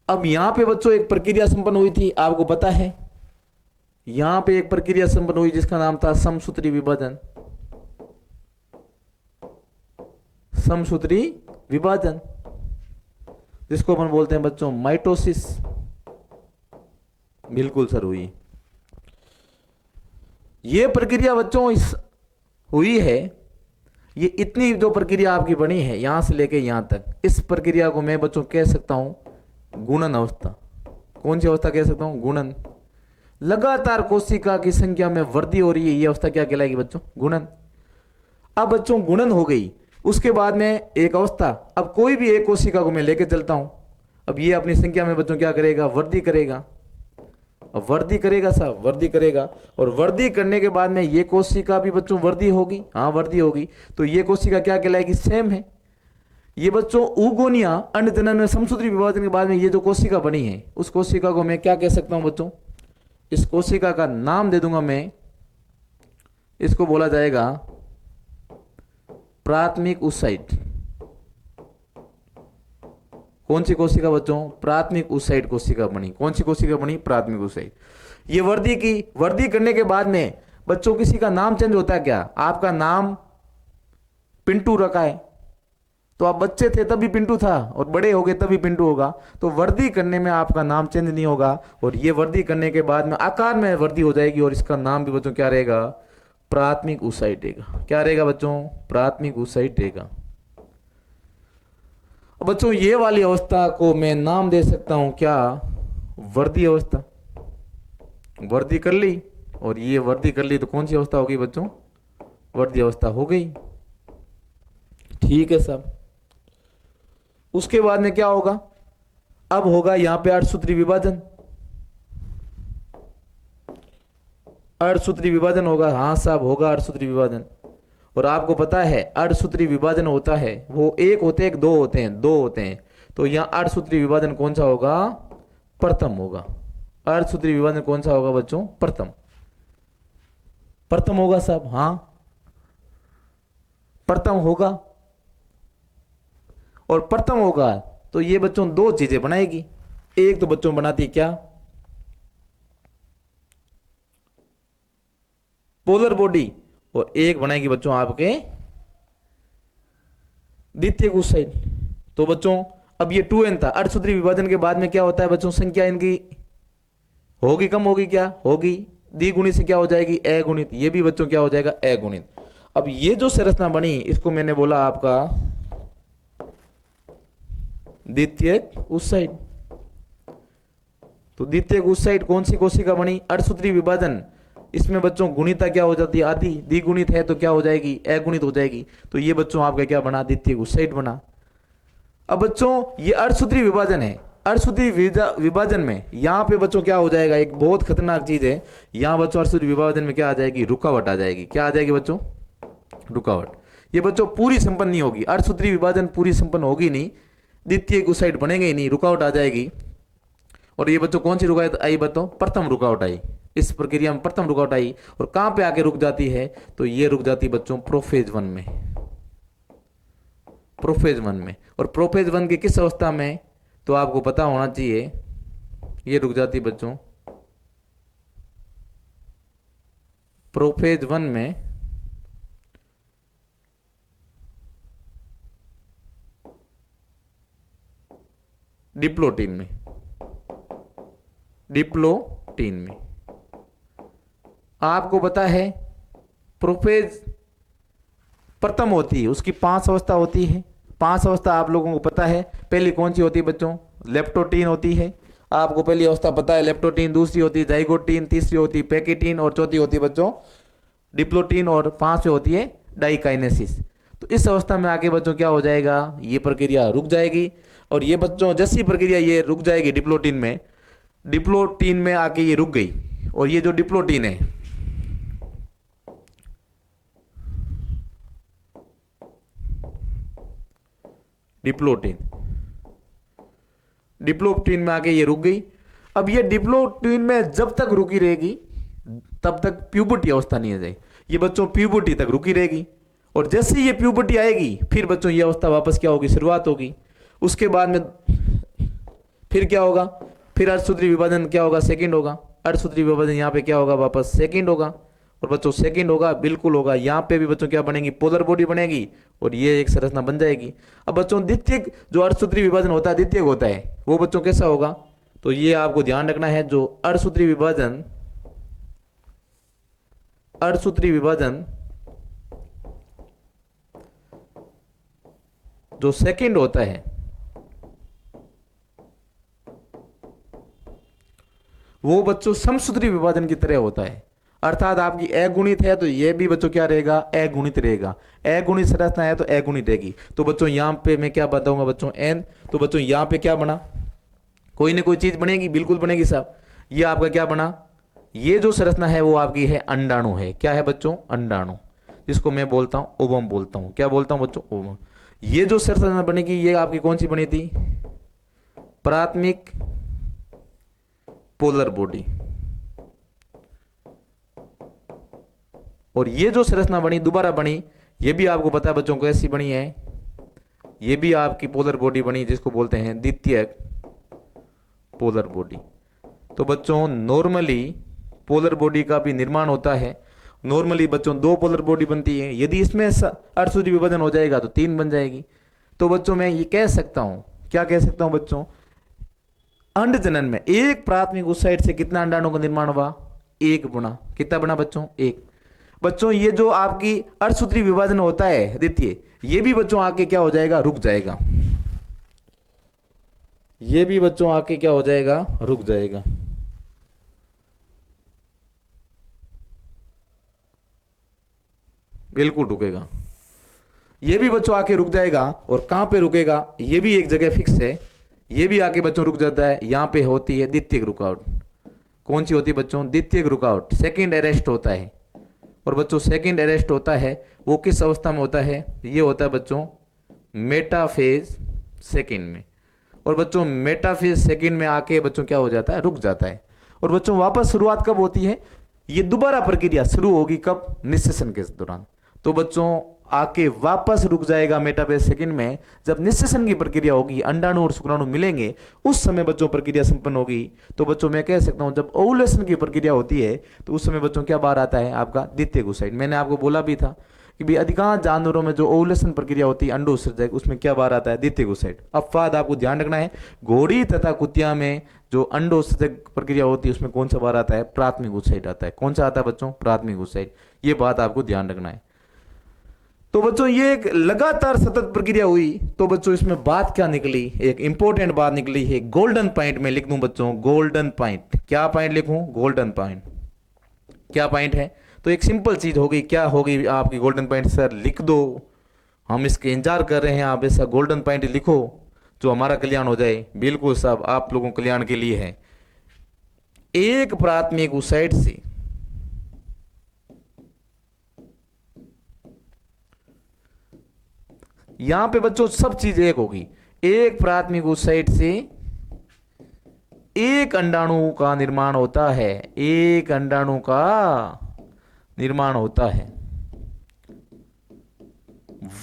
अब यहां पे बच्चों एक प्रक्रिया संपन्न हुई थी, आपको पता है। यहां पे एक प्रक्रिया संपन्न हुई जिसका नाम था समसूत्री विभाजन। समसूत्री विभाजन जिसको अपन बोलते हैं बच्चों माइटोसिस। बिल्कुल सर हुई। ये प्रक्रिया बच्चों इस हुई है, ये इतनी जो प्रक्रिया आपकी बनी है यहां से लेके यहां तक, इस प्रक्रिया को मैं बच्चों कह सकता हूं गुणन अवस्था। कौन सी अवस्था कह सकता हूं, गुणन। लगातार कोशिका की संख्या में वृद्धि हो रही है, ये अवस्था क्या कहलाएगी बच्चों, गुणन। अब बच्चों गुणन हो गई, उसके बाद में एक अवस्था, अब कोई भी एक कोशिका को मैं लेके चलता हूं, अब ये अपनी संख्या में बच्चों क्या करेगा, वृद्धि करेगा। अब वृद्धि करेगा साहब, वृद्धि करेगा, और वृद्धि करने के बाद में ये कोशिका भी बच्चों वृद्धि होगी, हाँ वृद्धि होगी। तो ये कोशिका क्या कहलाएगी, सेम है। ये बच्चों ऊगोनिया अंडजनन में समसूत्री विभाजन के बाद में ये जो कोशिका बनी है, उस कोशिका को मैं क्या कह सकता हूं बच्चों, इस कोशिका का नाम दे दूंगा मैं, इसको बोला जाएगा प्राथमिक ऊसाइट। कौन सी कोशिका बच्चों, प्राथमिक ऊसाइट कोशिका बनी। कौन सी कोशिका बनी, प्राथमिक ऊसाइट। ये वृद्धि की, वृद्धि करने के बाद में बच्चों किसी का नाम चेंज होता है क्या, आपका नाम पिंटू रखा है, तो आप बच्चे थे तब भी पिंटू था और बड़े हो गए तब भी पिंटू होगा। तो वृद्धि करने में आपका नाम चेंज नहीं होगा, और ये वृद्धि करने के बाद में आकार में वृद्धि हो जाएगी, और इसका नाम भी बच्चों क्या रहेगा, प्राथमिक ऊसाइट रहेगा। क्या रहेगा बच्चों, प्राथमिक ऊसाइट रहेगा। बच्चों ये वाली अवस्था को मैं नाम दे सकता हूं क्या, वृद्धि अवस्था। वृद्धि कर ली, और ये वृद्धि कर ली तो कौन सी अवस्था होगी बच्चों, वृद्धि अवस्था हो गई। ठीक है साहब। उसके बाद में क्या होगा, अब होगा यहां पे अर्धसूत्री विभाजन। अर्धसूत्री विभाजन होगा, हाँ साहब होगा अर्धसूत्री विभाजन। और आपको पता है अर्धसूत्री विभाजन होता है, वो एक होते हैं, दो होते हैं, दो होते हैं। तो यहां अर्धसूत्री विभाजन कौन सा होगा, प्रथम होगा। अर्धसूत्री विभाजन कौन सा होगा बच्चों, प्रथम। प्रथम होगा साहब, हाँ प्रथम होगा। और प्रथम होगा तो ये बच्चों दो चीजें बनाएगी। एक तो बच्चों बनाती क्या, पोलर बॉडी, और एक बनाएगी बच्चों आपके द्वितीयक ऊसाइट। तो बच्चों अब ये 2n था, अर्धसूत्री विभाजन के बाद में क्या होता है बच्चों, संख्या इनकी होगी कम होगी, क्या होगी, द्विगुणित से क्या हो जाएगी, अगुणित। ये भी बच्चों क्या हो जाएगा, अगुणित। अब ये जो संरचना बनी इसको मैंने बोला आपका द्वितीयक ऊसाइट। तो द्वितीयक ऊसाइट कौन सी कोशिका बनी, अर्धसूत्री विभाजन। इसमें बच्चों गुणिता क्या हो जाती है, आधी। द्विगुणित है तो क्या हो जाएगी, अगुणित हो जाएगी। तो ये बच्चों आपका क्या बना, द्वितीयक ऊसाइट बना। अब बच्चों ये अर्धसूत्री विभाजन है, अर्धसूत्री विभाजन में यहां पे बच्चों क्या हो जाएगा, एक बहुत खतरनाक चीज है। यहां बच्चों अर्धसूत्री विभाजन में क्या आ जाएगी, रुकावट आ जाएगी। क्या आ जाएगी बच्चों, रुकावट। ये बच्चों पूरी संपन्न नहीं होगी, अर्धसूत्री विभाजन पूरी संपन्न होगी नहीं, द्वितीयक ऊसाइट बनेगा ही नहीं, रुकावट आ जाएगी। और ये बच्चों कौन सी रुकावट आई, बताओ, प्रथम रुकावट आई। इस प्रक्रिया में प्रथम रुकावट आई, और कहां पे आके रुक जाती है, तो ये रुक जाती बच्चों प्रोफेज 1 में। प्रोफेज 1 में, और प्रोफेज 1 की किस अवस्था में, तो आपको पता होना चाहिए, ये रुक जाती बच्चों प्रोफेज 1 में डिप्लोटीन में, डिप्लोटीन में। आपको पता है प्रोफेज प्रथम होती है, उसकी 5 अवस्था होती है। 5 अवस्था आप लोगों को पता है। पहली कौन सी होती है बच्चों, लेप्टोटीन होती है। आपको पहली अवस्था पता है लेप्टोटीन, दूसरी होती है जाइगोटीन, तीसरी होती है पैकेटीन, और चौथी होती है बच्चों डिप्लोटीन, और 5वीं होती है डाइकाइनेसिस। तो इस अवस्था में आके बच्चों क्या हो जाएगा, ये प्रक्रिया रुक जाएगी। और ये बच्चों जैसी प्रक्रिया ये रुक जाएगी डिप्लोटीन में आके ये रुक गई। और ये जो डिप्लोटीन है, डिप्लोटीन में आके ये रुक गई। अब ये डिप्लोटीन में जब तक रुकी रहेगी तब तक प्यूबर्टी अवस्था नहीं आ जाएगी, ये बच्चों प्यूबर्टी तक रुकी रहेगी। और जैसे ये प्यूबर्टी आएगी फिर बच्चों ये अवस्था वापस क्या होगी, शुरुआत होगी। उसके बाद में फिर क्या होगा, फिर अर्धसूत्री विभाजन क्या होगा, सेकंड होगा। अर्धसूत्री विभाजन यहाँ पे क्या होगा, वापस सेकंड होगा। और बच्चों सेकंड होगा, बिल्कुल होगा। यहाँ पे भी बच्चों क्या बनेगी, पोलर बॉडी बनेगी और ये एक संरचना बन जाएगी। अब बच्चों द्वितीयक जो अर्धसूत्री विभाजन होता है, द्वितीयक होता है, वो बच्चों कैसा होगा, तो ये आपको ध्यान रखना है। जो अर्धसूत्री विभाजन जो सेकंड होता है, वो बच्चों समसूत्री विभाजन की तरह होता है। अर्थात आपकी अगुणित है तो ये भी बच्चों क्या रहेगा, अगुणित रहेगा। अगुणित संरचना है तो अगुणित रहेगी। तो बच्चों यहां पे मैं क्या बताऊंगा बच्चों, n। तो बच्चों यहां पे क्या बना, कोई ना कोई चीज बनेगी, बिल्कुल बनेगी साहब। ये आपका क्या बना, ये जो संरचना है वो आपकी है अंडाणु है। क्या है बच्चों, अंडाणु, जिसको मैं बोलता हूं ओवम बोलता हूं। क्या बोलता हूं बच्चों, ओवम। ये जो संरचना बनेगी ये आपकी कौन सी बनी थी, प्राथमिक पोलर बॉडी। और ये जो संरचना बनी, दोबारा बनी, ये भी आपको पता है बच्चों कैसी बनी है, ये भी आपकी पोलर बॉडी बनी, जिसको बोलते हैं द्वितीयक पोलर बॉडी। तो बच्चों नॉर्मली पोलर बॉडी का भी निर्माण होता है। नॉर्मली बच्चों दो पोलर बॉडी बनती है, यदि इसमें अर्धसूत्री विभाजन हो जाएगा तो तीन बन जाएगी। तो बच्चों मैं ये कह सकता हूं, क्या कह सकता हूं बच्चों, अंड जनन में एक प्राथमिक ओसाइट से कितना अंडाणु का निर्माण हुआ, एक गुना। कितना बना बच्चों, एक। बच्चों ये जो आपकी अर्धसूत्री विभाजन होता है द्वितीय, ये भी बच्चों आके क्या हो जाएगा, रुक जाएगा। ये भी बच्चों आके क्या हो जाएगा, रुक जाएगा। बिल्कुल रुकेगा, ये भी बच्चों आके रुक जाएगा। और कहां पे रुकेगा, ये भी एक जगह फिक्स है, ये भी आके बच्चों रुक जाता है। यहां पे होती है द्वितीयक रुकावट। कौन सी होती है बच्चों, द्वितीयक रुकावट, सेकंड अरेस्ट होता है। और बच्चों सेकंड अरेस्ट होता है वो किस अवस्था में होता है, ये होता है बच्चों मेटाफेज सेकंड में। और बच्चों मेटाफेज सेकंड में आके बच्चों क्या हो जाता है, रुक जाता है। और बच्चों वापस शुरुआत कब होती है, ये दोबारा प्रक्रिया शुरू होगी कब, निषेचन के दौरान। तो बच्चों आके वापस रुक जाएगा मेटाफेज सेकंड में। जब निषेचन की प्रक्रिया होगी, अंडाणु और शुक्राणु मिलेंगे, उस समय बच्चों प्रक्रिया संपन्न होगी। तो बच्चों मैं कह सकता हूं जब ओवुलेशन की प्रक्रिया होती है तो उस समय बच्चों क्या बाहर आता है, आपका द्वितीयक ओसाइट। मैंने आपको बोला भी था कि भाई अधिकांश जानवरों में जो ओवुलेशन प्रक्रिया होती है अंडोत्सर्जक, उसमें क्या बाहर आता है, द्वितीयक ओसाइट। अपवाद आपको ध्यान रखना है, घोड़ी तथा कुतिया में जो अंडोत्सर्जक प्रक्रिया होती है उसमें कौन सा बाहर आता है, प्राथमिक ओसाइट आता है। कौन सा आता है बच्चों, प्राथमिक ओसाइट। ये बात आपको ध्यान रखना है। तो बच्चों ये एक लगातार सतत प्रक्रिया हुई। तो बच्चों इसमें बात क्या निकली, एक इंपॉर्टेंट बात निकली है, गोल्डन पॉइंट में लिख दूं बच्चों, गोल्डन पॉइंट। क्या पॉइंट लिखूं, गोल्डन पॉइंट। क्या पॉइंट है, तो एक सिंपल चीज होगी, क्या होगी आपकी गोल्डन पॉइंट, सर लिख दो, हम इसके इंतजार कर रहे हैं, आप ऐसा गोल्डन पॉइंट लिखो जो हमारा कल्याण हो जाए। बिल्कुल साहब, आप लोगों के कल्याण के लिए है। एक प्राथमिक ओसाइट से यहां पे बच्चों सब चीज एक होगी। एक प्राथमिक ओसाइट से एक अंडाणु का निर्माण होता है, एक अंडाणु का निर्माण होता है।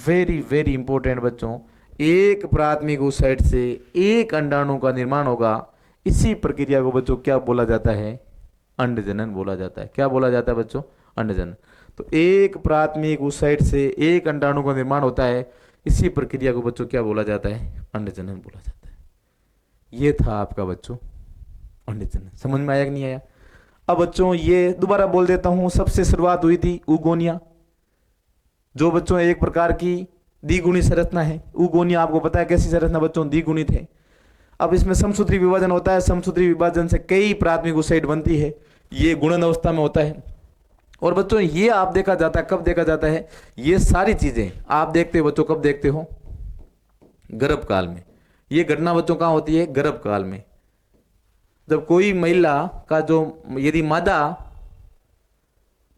वेरी वेरी इंपॉर्टेंट बच्चों, एक प्राथमिक ओसाइट से एक अंडाणु का निर्माण होगा। इसी प्रक्रिया को बच्चों क्या बोला जाता है, अंडजनन बोला जाता है। क्या बोला जाता है बच्चों, अंडजनन। तो एक प्राथमिक ओसाइट से एक अंडाणु का निर्माण होता है, इसी प्रक्रिया को बच्चों क्या बोला जाता है, अंडजनन बोला जाता है। ये था आपका बच्चों अंडजनन। समझ में आया कि नहीं आया। अब बच्चों ये दोबारा बोल देता हूं, सबसे शुरुआत हुई थी ऊगोनिया, जो बच्चों एक प्रकार की द्विगुणी संरचना है। ऊगोनिया आपको पता है कैसी संरचना बच्चों, द्विगुणित है। अब इसमें समसूत्री विभाजन होता है, समसूत्री विभाजन से कई प्राथमिक ओसाइट बनती है। ये गुणन अवस्था में होता है। और बच्चों ये आप देखा जाता है, कब देखा जाता है, ये सारी चीजें आप देखते हो बच्चों, कब देखते हो, गर्भकाल में। ये घटना बच्चों कहाँ होती है, गर्भकाल में। जब कोई महिला का जो यदि मादा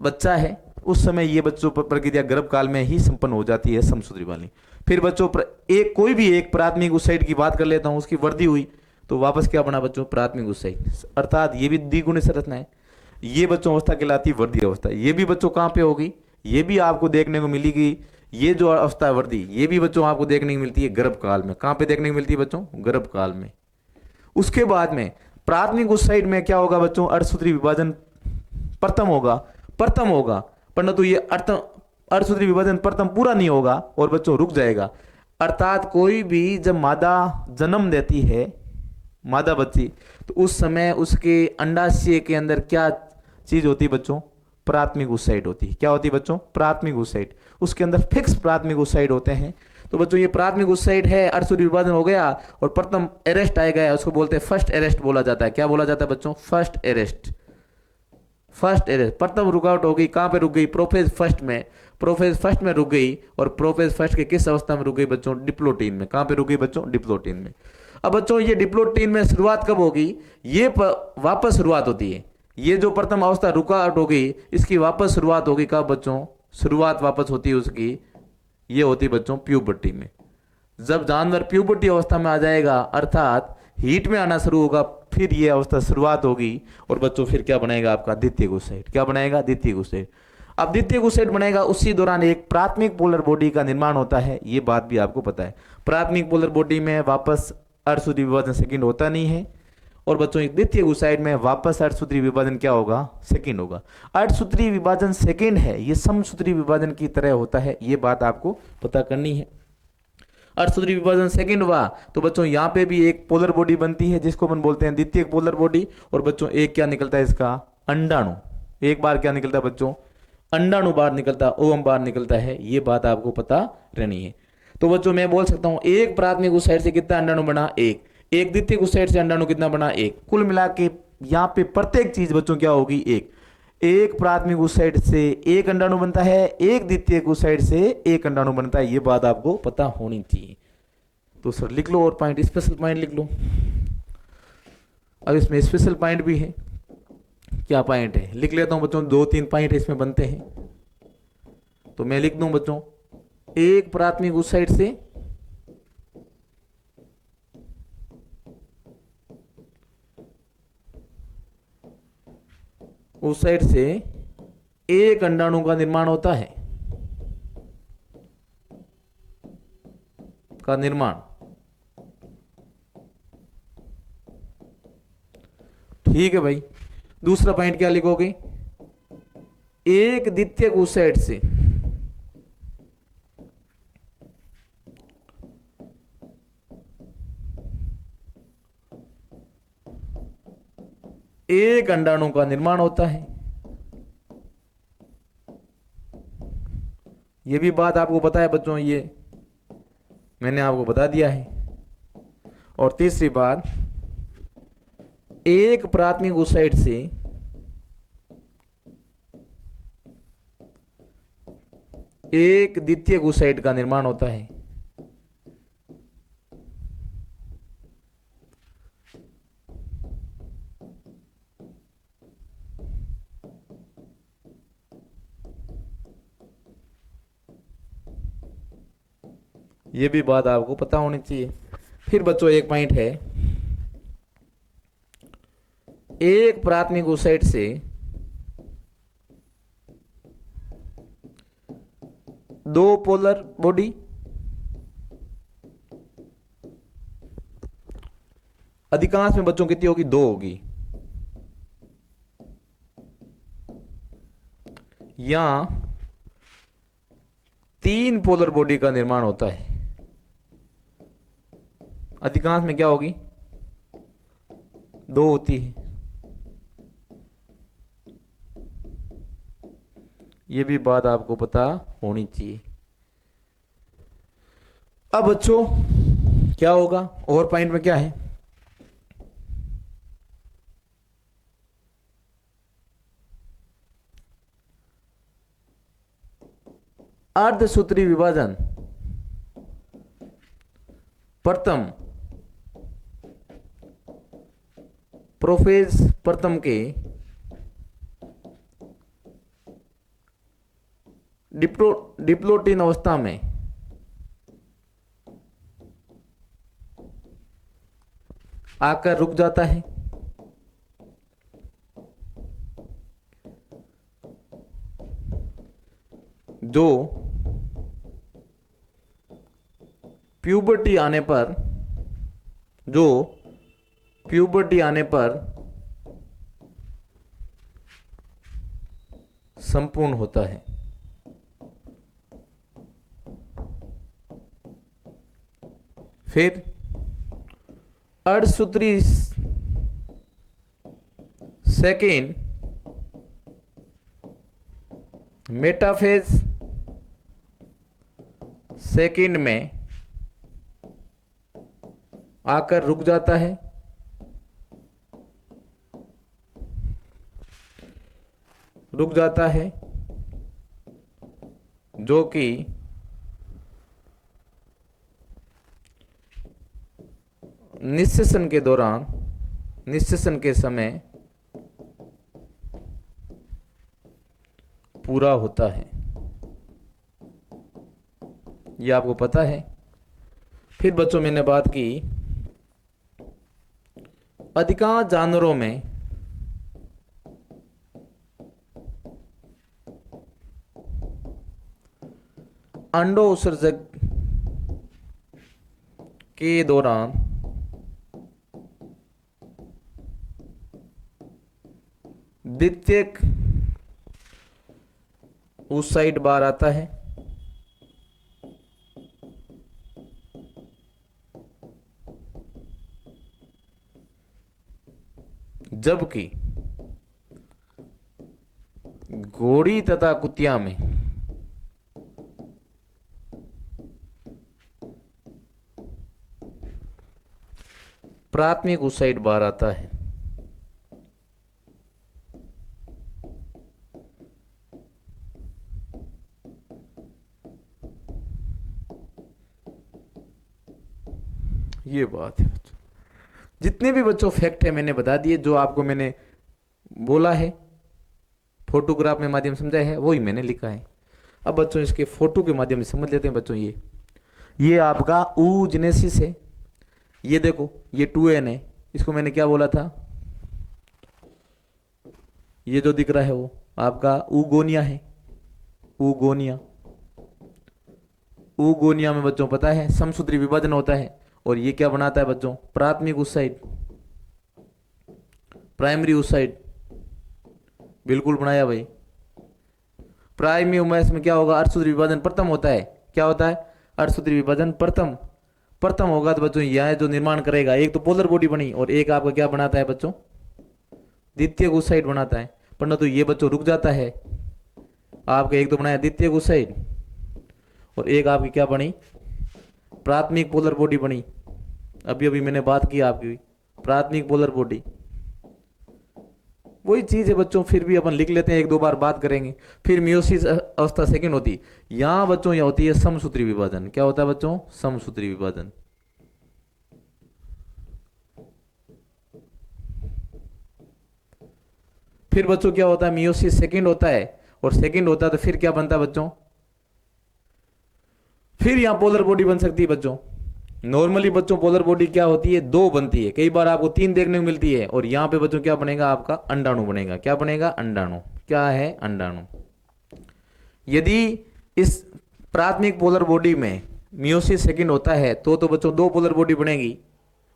बच्चा है, उस समय ये बच्चों पर प्रक्रिया गर्भकाल में ही संपन्न हो जाती है समसूत्री वाली। फिर बच्चों एक कोई भी एक प्राथमिक उत्साइड की बात कर लेता हूं, उसकी वृद्धि हुई तो वापस क्या बना बच्चों, प्राथमिक उत्साइड, अर्थात ये भी द्विगुणी संरचना है। ये बच्चों अवस्था कहलाती है वृद्धि अवस्था। ये भी बच्चों कहाँ पे होगी, ये भी आपको देखने को मिलेगी। ये जो अवस्था है वृद्धि, ये भी बच्चों आपको देखने को मिलती है गर्भकाल में। कहाँ पे देखने को मिलती है बच्चों, गर्भकाल में। उसके बाद में प्राथमिक उत्साइड में क्या होगा बच्चों, अर्धसूत्री विभाजन प्रथम होगा, परंतु ये अर्धसूत्री विभाजन प्रथम पूरा नहीं होगा और बच्चों रुक जाएगा। अर्थात कोई भी जब मादा जन्म देती है, मादा बच्ची, तो उस समय उसके अंडाशय के अंदर क्या चीज होती है बच्चों, प्राथमिक उत्साइड होती है। क्या होती है बच्चों, प्राथमिक उत्साइड। उसके अंदर फिक्स प्राथमिक उत्साइड होते हैं। तो बच्चों ये प्राथमिक उत्साइड है, अर्धसूत्री विभाजन हो गया और प्रथम अरेस्ट आएगा, उसको बोलते हैं फर्स्ट अरेस्ट बोला जाता है। क्या बोला जाता है बच्चों, फर्स्ट अरेस्ट। फर्स्ट अरेस्ट, प्रथम रुकावट हो गई, कहां पे रुक गई, प्रोफेज फर्स्ट में। प्रोफेज फर्स्ट में रुक गई और प्रोफेज फर्स्ट के किस अवस्था में रुक गई बच्चों, डिप्लोटीन में। कहां पे रुक गई बच्चों, डिप्लोटीन में। अब बच्चों ये डिप्लोटीन में शुरुआत कब होगी, ये वापस शुरुआत होती है। ये जो प्रथम अवस्था रुकावट हो गई, इसकी वापस शुरुआत होगी कब बच्चों, शुरुआत वापस होती है उसकी, ये होती है बच्चों प्यूबर्टी में। जब जानवर प्यूबर्टी अवस्था में आ जाएगा, अर्थात हीट में आना शुरू होगा, फिर ये अवस्था शुरुआत होगी और बच्चों फिर क्या बनेगा आपका, द्वितीय उत्साइड। क्या बनेगा, द्वितीय उत्साइड। अब द्वितीय उत्साइड बनेगा, उसी दौरान एक प्राथमिक पोलर बॉडी का निर्माण होता है। ये बात भी आपको पता है, प्राथमिक पोलर बॉडी में वापस अर्धसूत्री विभाजन सेकंड होता नहीं है और बच्चों एक द्वितीय उत्साइड में वापस अर्धसूत्री विभाजन क्या होगा, सेकंड होगा। अर्धसूत्री विभाजन सेकंड है, ये समसूत्री विभाजन की तरह होता है, ये बात आपको पता करनी है। अर्धसूत्री विभाजन सेकंड हुआ तो बच्चों यहाँ पे भी एक पोलर बॉडी बनती है जिसको अपन बोलते हैं द्वितीय पोलर बॉडी। और बच्चों एक क्या निकलता है इसका, अंडाणु। एक बार क्या निकलता है बच्चों, अंडाणु बाहर निकलता है, ओवम बाहर निकलता है। ये बात आपको पता रहनी है। तो बच्चों मैं बोल सकता हूं एक प्राथमिक उत्साइड से कितना अंडाणु बना, एक द्वितीय उत्साइड से अंडाणु कितना बना, एक। कुल मिला के यहाँ पे प्रत्येक चीज बच्चों क्या होगी, एक प्राथमिक उत्साइड से एक अंडाणु बनता है, एक द्वितीय उत्साइड से एक अंडाणु बनता है। ये बात आपको पता होनी चाहिए। तो सर लिख लो और पॉइंट, स्पेशल पॉइंट लिख लो। अब इसमें स्पेशल पॉइंट भी है, क्या पॉइंट है लिख लेता हूं बच्चों, 2-3 पॉइंट इसमें बनते हैं। तो मैं लिख दूं बच्चों, एक प्राथमिक उत्साइड से उत्साइड से एक अंडाणु का निर्माण होता है, का निर्माण। ठीक है भाई। दूसरा पॉइंट क्या लिखोगे, एक द्वितीय उत्साइड से एक अंडाणु का निर्माण होता है। यह भी बात आपको पता है बच्चों, ये मैंने आपको बता दिया है। और तीसरी बात, एक प्राथमिक उत्साइड से एक द्वितीय उत्साइड का निर्माण होता है। ये भी बात आपको पता होनी चाहिए। फिर बच्चों एक पॉइंट है, एक प्राथमिक उत्साइड से दो पोलर बॉडी, अधिकांश में बच्चों कितनी होगी, 2 होगी, या 3 पोलर बॉडी का निर्माण होता है। अधिकांश में क्या होगी, 2 होती है। ये भी बात आपको पता होनी चाहिए। अब बच्चों क्या होगा, और पॉइंट में क्या है, अर्धसूत्री विभाजन प्रथम प्रोफेज प्रथम के डिप्लोटिन अवस्था में आकर रुक जाता है। जो प्यूबर्टी आने पर संपूर्ण होता है। फिर अर्धसूत्री सेकेंड मेटाफेज सेकेंड में आकर रुक जाता है। जो कि निश्चेषण के समय पूरा होता है। ये आपको पता है। फिर बच्चों मैंने बात की अधिकांश जानवरों में अंडो उत्सर्जक के दौरान द्वितीयक उस साइड बाहर आता है। जबकि घोड़ी तथा कुतिया में प्राथमिक उस साइड बाहर आता है। ये बात है बच्चों। जितने भी बच्चों फैक्ट है मैंने बता दिए, जो आपको मैंने बोला है फोटोग्राफ में माध्यम समझाया है वही मैंने लिखा है। अब बच्चों इसके फोटो के माध्यम से समझ लेते हैं बच्चों। ये आपका oogenesis है। ये देखो ये 2n है, इसको मैंने क्या बोला था, ये जो दिख रहा है वो आपका ऊगोनिया है। ऊगोनिया में बच्चों पता है समसूत्री विभाजन होता है। और ये क्या बनाता है बच्चों, प्राथमिक उस साइड प्राइमरी उस साइड। बिल्कुल बनाया भाई। प्राइमरी उमेश में क्या होगा, अर्धसूत्री विभाजन प्रथम होता है। क्या होता है, अर्धसूत्री विभाजन प्रथम होगा। तो बच्चों यह जो निर्माण करेगा, एक तो पोलर बॉडी बनी और एक आपका क्या बनाता है बच्चों, द्वितीयक उस साइड बनाता है। परंतु ये बच्चों रुक जाता है। आपका एक तो बनाया द्वितीयक उस साइड और एक आपकी क्या बनी, प्राथमिक पोलर बॉडी बनी। अभी मैंने बात की आपकी प्राथमिक पोलर बॉडी, वही चीज है बच्चों। फिर भी अपन लिख लेते हैं, एक दो बार बात करेंगे। फिर मियोसिस अवस्था सेकंड होती, यहां बच्चों यह होती है समसूत्री विभाजन। क्या होता है बच्चों, समसूत्री विभाजन। फिर बच्चों क्या होता है, मियोसिस सेकंड होता है। और सेकंड होता है तो फिर क्या बनता है बच्चों, फिर यहां पोलर बॉडी बन सकती है बच्चों। नॉर्मली बच्चों पोलर बॉडी क्या होती है, दो बनती है, कई बार आपको तीन देखने को मिलती है। और यहां पे बच्चों क्या बनेगा, आपका अंडाणु बनेगा। क्या बनेगा, अंडाणु। क्या है, अंडाणु। यदि इस प्राथमिक पोलर बॉडी में मियोसिस सेकंड होता है तो बच्चों दो पोलर बॉडी बनेगी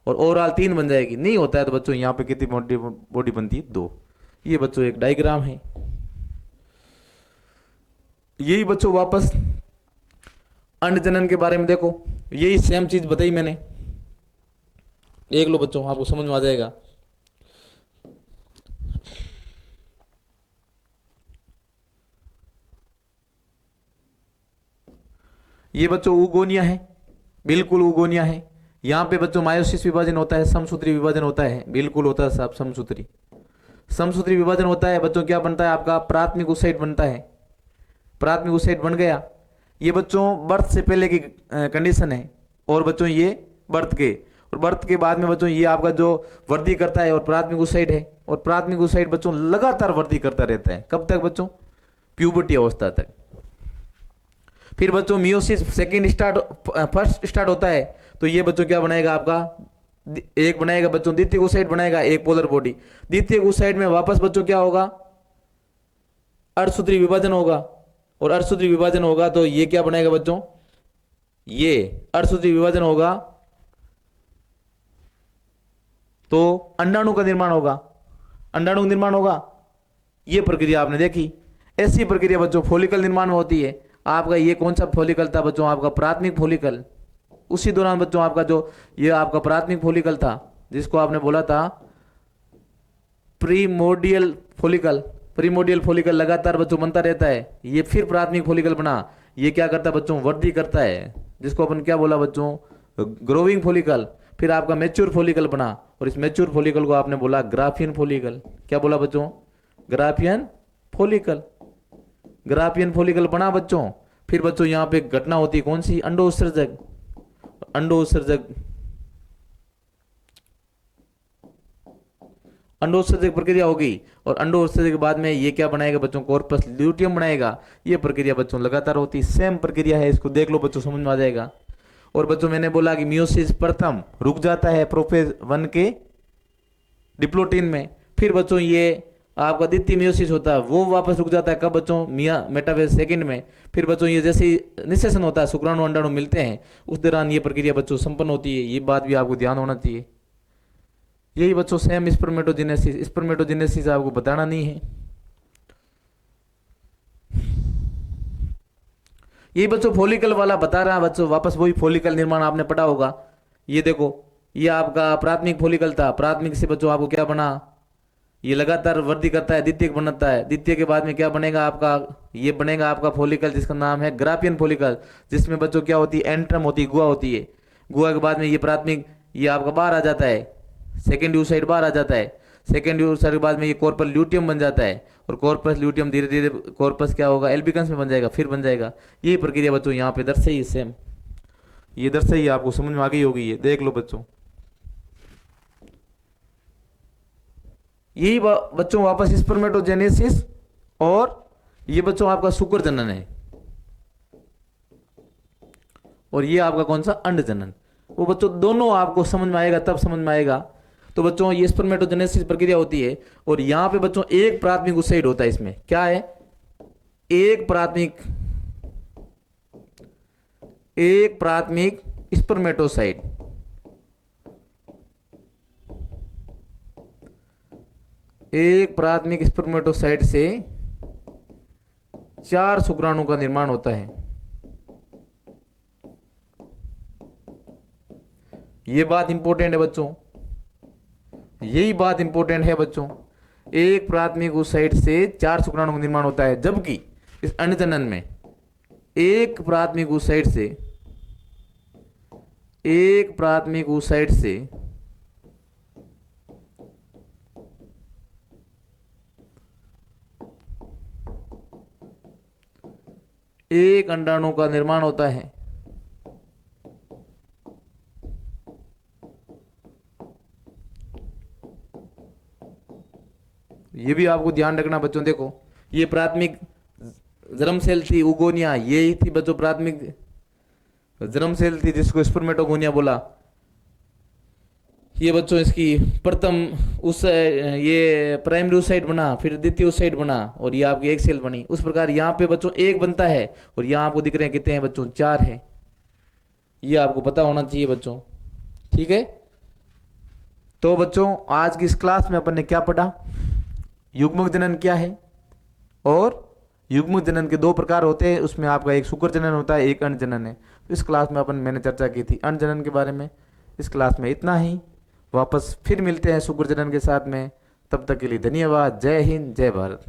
और ओवरऑल तीन बन जाएगी। नहीं होता है तो बच्चों यहां पे कितनी बॉडी बनती है, दो। ये बच्चों एक डायग्राम है। यही बच्चों वापस अंड जनन के बारे में देखो, यही सेम चीज बताई मैंने। देख लो बच्चों, आपको समझ में आ जाएगा। ये बच्चों ऊगोनिया है, बिल्कुल ऊगोनिया है। यहां पे बच्चों मायोसिस विभाजन होता है, समसूत्री विभाजन होता है। बिल्कुल होता है साहब, समसूत्री विभाजन होता है बच्चों। क्या बनता है आपका, प्राथमिक उस साइड बनता है। प्राथमिक उस साइड बन गया। ये बच्चों बर्थ से पहले की कंडीशन है, और बच्चों ये बर्थ के, और बर्थ के बाद में बच्चों ये आपका जो वृद्धि करता है और प्राथमिक oocyte है, और प्राथमिक oocyte बच्चों लगातार वृद्धि करता रहता है। कब तक बच्चों? प्यूबर्टी अवस्था तक। फिर बच्चों मियोसिस फर्स्ट स्टार्ट होता है, तो ये बच्चों क्या बनाएगा आपका? एक बनाएगा बच्चों द्वितीय oocyte बनाएगा, एक पोलर बॉडी। द्वितीय oocyte में वापस बच्चों क्या होगा? अर्धसूत्री विभाजन होगा, और अर्धसूत्री विभाजन होगा तो ये क्या बनाएगा बच्चों? ये अर्धसूत्री विभाजन होगा तो अंडाणु का निर्माण होगा, अंडाणु का निर्माण होगा। ये प्रक्रिया आपने देखी। ऐसी प्रक्रिया बच्चों फॉलिकल निर्माण में होती है। आपका ये कौन सा फॉलिकल था बच्चों? आपका प्राथमिक फॉलिकल। उसी दौरान बच्चों आपका जो ये आपका प्राथमिक फॉलिकल था, जिसको आपने बोला था प्रीमोडियल फॉलिकल, प्रीमोडियल फॉलिकल लगातार बच्चों बनता रहता है। ये फिर प्राथमिक फॉलिकल बना, ये क्या करता है बच्चों? वृद्धि करता है, जिसको अपन क्या बोला बच्चों? Growing follicle. फिर आपका मैच्योर फॉलिकल बना, और इस मैच्योर फॉलिकल को आपने बोला ग्राफियन फॉलिकल। क्या बोला बच्चों? Graafian follicle. ग्राफियन फॉलिकल बना बच्चों। फिर बच्चों यहाँ पे घटना होती है कौन सी? अंडोत्सर्जक। अंडोत्सर्जक, अंडोत्सर्जक प्रक्रिया होगी, और अंडोत्सर्जक के बाद में ये क्या बनाएगा बच्चों? कॉर्पस ल्यूटियम बनाएगा। ये प्रक्रिया बच्चों लगातार होती है, सेम प्रक्रिया है, इसको देख लो बच्चों, समझ में आ जाएगा। और बच्चों मैंने बोला कि मियोसिस प्रथम रुक जाता है प्रोफेज 1 के डिप्लोटीन में। फिर बच्चों ये आपका द्वितीय मियोसिस होता है, वो वापस रुक जाता है। कब बच्चों? मिया मेटाफेज सेकंड में। फिर बच्चों ये जैसे ही निषेचन होता है, शुक्राणु अंडाणु मिलते हैं, उस दौरान ये प्रक्रिया बच्चों संपन्न होती है। ये बात भी आपको ध्यान होना चाहिए। यही बच्चों सेम स्पर्मेटोजेनेसिस। स्पर्मेटोजेनेसिस आपको बताना नहीं है। ये बच्चों फॉलिकल वाला बता रहा है बच्चों, वापस वही फॉलिकल निर्माण आपने पढ़ा होगा। ये देखो, ये आपका प्राथमिक फॉलिकल था। प्राथमिक से बच्चों आपको क्या बना? ये लगातार वृद्धि करता है, द्वितीयक बनता है। द्वितीय के बाद में क्या बनेगा आपका? ये बनेगा आपका फॉलिकल, जिसका नाम है ग्राफियन फॉलिकल, जिसमें बच्चों क्या होती है? एंट्रम होती है, गुहा होती है। गुहा के बाद में ये प्राथमिक ये आपका बाहर आ जाता है, सेकेंड oocyte बाहर आ जाता है। सेकेंड oocyte के बाद में ये कॉर्पस ल्यूटियम बन जाता है, और कॉर्पस ल्यूटियम धीरे धीरे कॉर्पस क्या होगा? एल्बिकन्स में बन जाएगा, फिर बन जाएगा। यही प्रक्रिया बच्चों यहाँ पे दर्शाई सेम। ये दर्शाई आपको समझ में आ गई होगी, ये देख लो बच्चों। यही बच्चों वापस स्पर्मेटोजेनेसिस, और ये बच्चों आपका शुक्र जनन है, और ये आपका कौन सा? अंड जनन। वो बच्चों दोनों आपको समझ में आएगा, तब समझ में आएगा। तो बच्चों ये स्पर्मेटोजेनेसिस प्रक्रिया होती है, और यहाँ पे बच्चों एक प्राथमिक oocyte होता है। इसमें क्या है? एक प्राथमिक स्पर्मेटोसाइट। एक प्राथमिक स्पर्मेटोसाइट से 4 शुक्राणु का निर्माण होता है। ये बात इंपॉर्टेंट है बच्चों, यही बात इंपॉर्टेंट है बच्चों। एक प्राथमिक oocyte से 4 शुक्राणु का निर्माण होता है, जबकि इस अंडजनन में एक प्राथमिक oocyte से एक अंडाणु का निर्माण होता है। ये भी आपको ध्यान रखना बच्चों। देखो, ये प्राथमिक जर्म सेल थी, उगोनिया, ये ही थी बच्चों प्राथमिक जर्म सेल थी, जिसको स्पर्मेटोगोनिया बोला। ये बच्चों इसकी प्रथम उस ये प्राइमरी oocyte बना, फिर द्वितीय oocyte बना, और ये आपकी एक सेल बनी। उस प्रकार यहाँ पे बच्चों एक बनता है, और यहाँ आपको दिख रहे हैं कितने हैं बच्चों? 4 है। ये आपको पता होना चाहिए बच्चों, ठीक है। तो बच्चों आज की इस क्लास में अपन ने क्या पढ़ा? युग्मक जनन क्या है, और युग्मक जनन के 2 प्रकार होते हैं। उसमें आपका एक शुक्र जनन होता है, एक अंड जनन है। तो इस क्लास में मैंने चर्चा की थी अंड जनन के बारे में। इस क्लास में इतना ही। वापस फिर मिलते हैं शुक्र जनन के साथ में। तब तक के लिए धन्यवाद। जय हिंद, जय भारत।